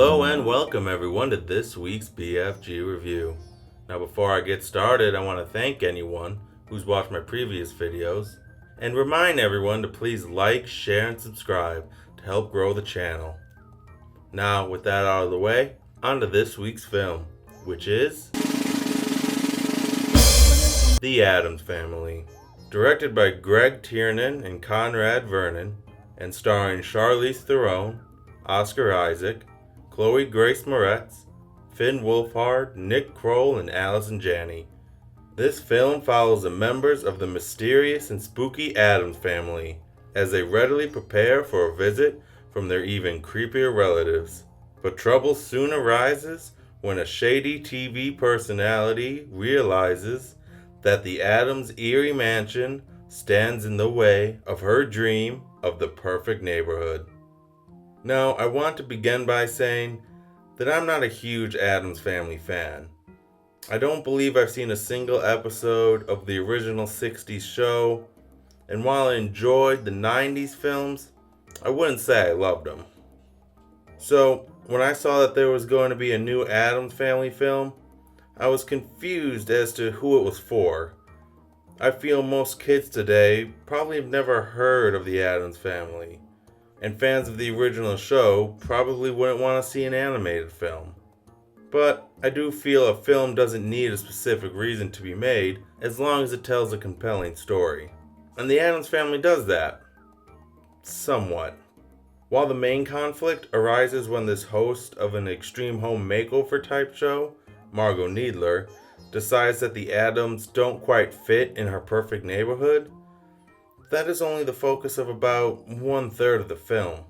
Hello and welcome everyone to this week's BFG review. Now before I get started, I want to thank anyone who's watched my previous videos and remind everyone to please like, share, and subscribe to help grow the channel. Now with that out of the way, on to this week's film, which is The Addams Family. Directed by Greg Tiernan and Conrad Vernon, and starring Charlize Theron, Oscar Isaac, Chloe Grace Moretz, Finn Wolfhard, Nick Kroll, and Allison Janney. This film follows the members of the mysterious and spooky Addams family as they readily prepare for a visit from their even creepier relatives. But trouble soon arises when a shady TV personality realizes that the Addams' eerie mansion stands in the way of her dream of the perfect neighborhood. Now, I want to begin by saying that I'm not a huge Addams Family fan. I don't believe I've seen a single episode of the original 60s show, and while I enjoyed the 90s films, I wouldn't say I loved them. So, when I saw that there was going to be a new Addams Family film, I was confused as to who it was for. I feel most kids today probably have never heard of the Addams Family, and fans of the original show probably wouldn't want to see an animated film. But I do feel a film doesn't need a specific reason to be made as long as it tells a compelling story. And the Addams Family does that. Somewhat. While the main conflict arises when this host of an extreme home makeover type show, Margot Needler, decides that the Addams don't quite fit in her perfect neighborhood, that is only the focus of about 1/3 of the film.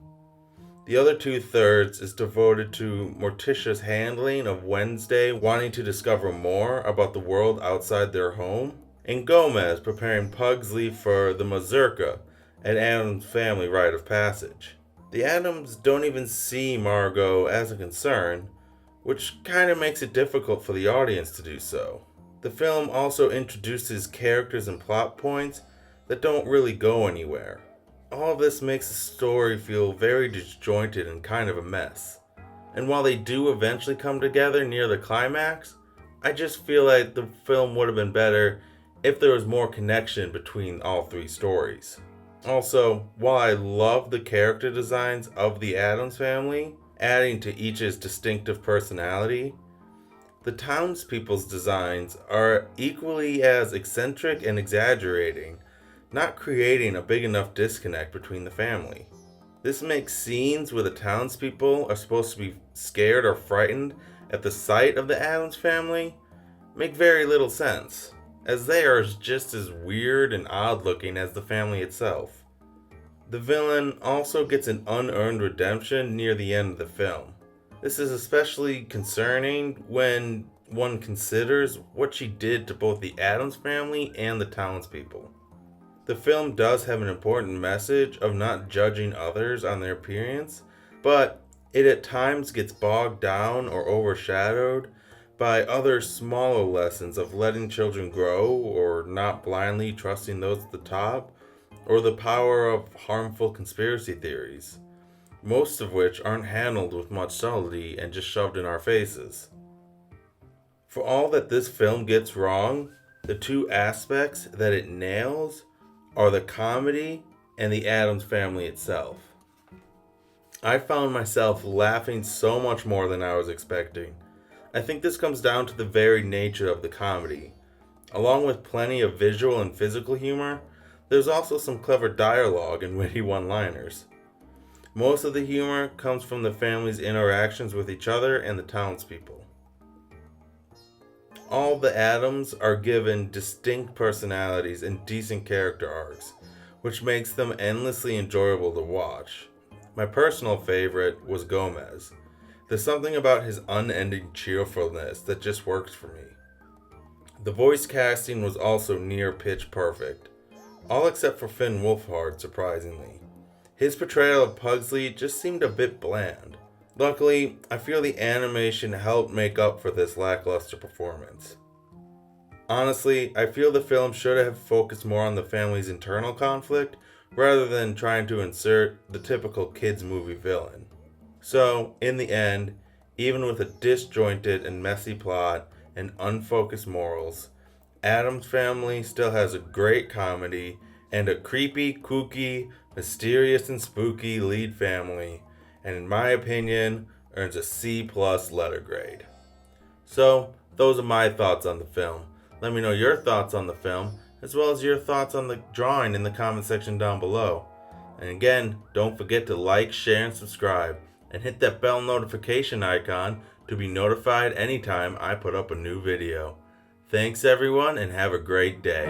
The other 2/3 is devoted to Morticia's handling of Wednesday wanting to discover more about the world outside their home, and Gomez preparing Pugsley for the mazurka at Addams' family rite of passage. The Addams don't even see Margot as a concern, which kind of makes it difficult for the audience to do so. The film also introduces characters and plot points that don't really go anywhere. All of this makes the story feel very disjointed and kind of a mess. And while they do eventually come together near the climax, I just feel like the film would have been better if there was more connection between all three stories. Also, while I love the character designs of the Addams family, adding to each's distinctive personality, the townspeople's designs are equally as eccentric and exaggerating, not creating a big enough disconnect between the family. This makes scenes where the townspeople are supposed to be scared or frightened at the sight of the Addams family make very little sense, as they are just as weird and odd looking as the family itself. The villain also gets an unearned redemption near the end of the film. This is especially concerning when one considers what she did to both the Addams family and the townspeople. The film does have an important message of not judging others on their appearance, but it at times gets bogged down or overshadowed by other smaller lessons of letting children grow or not blindly trusting those at the top, or the power of harmful conspiracy theories, most of which aren't handled with much subtlety and just shoved in our faces. For all that this film gets wrong, the two aspects that it nails are the comedy and the Addams family itself. I found myself laughing so much more than I was expecting. I think this comes down to the very nature of the comedy. Along with plenty of visual and physical humor, there's also some clever dialogue and witty one-liners. Most of the humor comes from the family's interactions with each other and the townspeople. All the Addams are given distinct personalities and decent character arcs, which makes them endlessly enjoyable to watch. My personal favorite was Gomez. There's something about his unending cheerfulness that just works for me. The voice casting was also near pitch perfect, all except for Finn Wolfhard, surprisingly. His portrayal of Pugsley just seemed a bit bland. Luckily, I feel the animation helped make up for this lackluster performance. Honestly, I feel the film should have focused more on the family's internal conflict rather than trying to insert the typical kids movie villain. So, in the end, even with a disjointed and messy plot and unfocused morals. Addams Family still has a great comedy and a creepy, kooky, mysterious, and spooky lead family, and in my opinion, earns a C+ letter grade. So, those are my thoughts on the film. Let me know your thoughts on the film, as well as your thoughts on the drawing in the comment section down below. And again, don't forget to like, share, and subscribe, and hit that bell notification icon to be notified anytime I put up a new video. Thanks everyone, and have a great day.